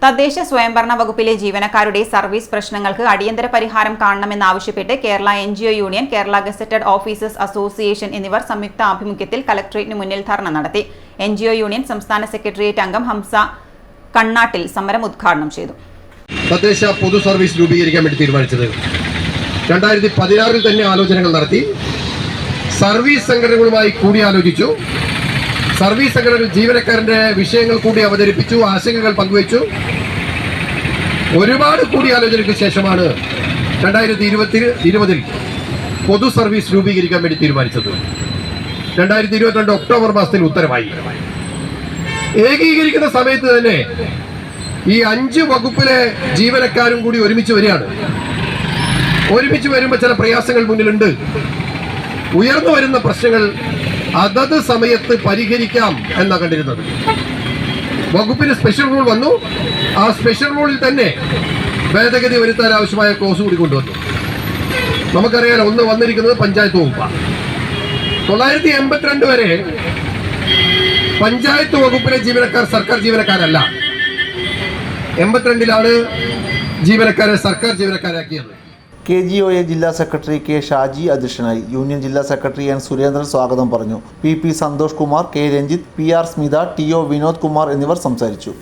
തദ്ദേശ സ്വയംഭരണ വകുപ്പിലെ ജീവനക്കാരുടെ സർവീസ് പ്രശ്നങ്ങൾക്ക് അടിയന്തര പരിഹാരം കാണണമെന്നാവശ്യപ്പെട്ട് Kerala NGO union, Kerala gazetted officers association എന്നിവർ സംയുക്ത ആഭിമുഖ്യത്തിൽ കലക്ടറേറ്റിന് മുന്നിൽ ധർണ നടത്തി. NGO യൂണിയൻ സംസ്ഥാന സെക്രട്ടേറിയറ്റ് അംഗം ഹംസ കണ്ണാട്ടിൽ സമരം ഉദ്ഘാടനം ചെയ്തു. തദ്ദേശ പൊതു സർവീസ് രൂപീകരിക്കാൻ വേണ്ടി തീരുമാനിച്ചത് 2016 തന്നെ ആലോചനകൾ നടത്തി. സർവീസ് സംഘടനകളുമായി കൂടിയാലോചിച്ചു. സർവീസ് സംഘടനകൾ ജീവനക്കാരന്റെ വിഷയങ്ങൾ കൂടി അവതരിപ്പിച്ചു, ആശങ്കകൾ പങ്കുവച്ചു. ഒരുപാട് കൂടിയാലോചനയ്ക്ക് ശേഷമാണ് 2020 പൊതു സർവീസ് രൂപീകരിക്കാൻ വേണ്ടി തീരുമാനിച്ചത്. 2022 ഒക്ടോബർ മാസത്തിൽ ഉത്തരവായി. ഏകീകരിക്കുന്ന സമയത്ത് തന്നെ ഈ 5 വകുപ്പിലെ ജീവനക്കാരും കൂടി ഒരുമിച്ച് വരികയാണ്. ഒരുമിച്ച് വരുമ്പോൾ ചില പ്രയാസങ്ങൾ മുന്നിലുണ്ട്. ഉയർന്നു വരുന്ന പ്രശ്നങ്ങൾ അതത് സമയത്ത് പരിഹരിക്കാം എന്നാ കണ്ടിരുന്നത്. വകുപ്പിന് സ്പെഷ്യൽ റൂൾ വന്നു. ആ സ്പെഷ്യൽ റൂളിൽ തന്നെ ഭേദഗതി വരുത്താൻ ആവശ്യമായ ക്ലോസ് കൂടി കൊണ്ടുവന്നു. നമുക്കറിയാലോ, ഒന്ന് വന്നിരിക്കുന്നത് പഞ്ചായത്ത് വകുപ്പാണ്. 982 വരെ പഞ്ചായത്ത് വകുപ്പിലെ ജീവനക്കാർ സർക്കാർ ജീവനക്കാരല്ല. 82 ജീവനക്കാരെ സർക്കാർ ജീവനക്കാരാക്കിയത്. KGOA ജില്ലാ സെക്രട്ടറി K. ഷാജി അധ്യക്ഷനായി. യൂണിയൻ ജില്ലാ സെക്രട്ടറി N. സുരേന്ദ്രൻ സ്വാഗതം പറഞ്ഞു. PP. Santhosh Kumar, K. Ranjith, PR. Smitha, TO. Vinod Kumar എന്നിവർ സംസാരിച്ചു.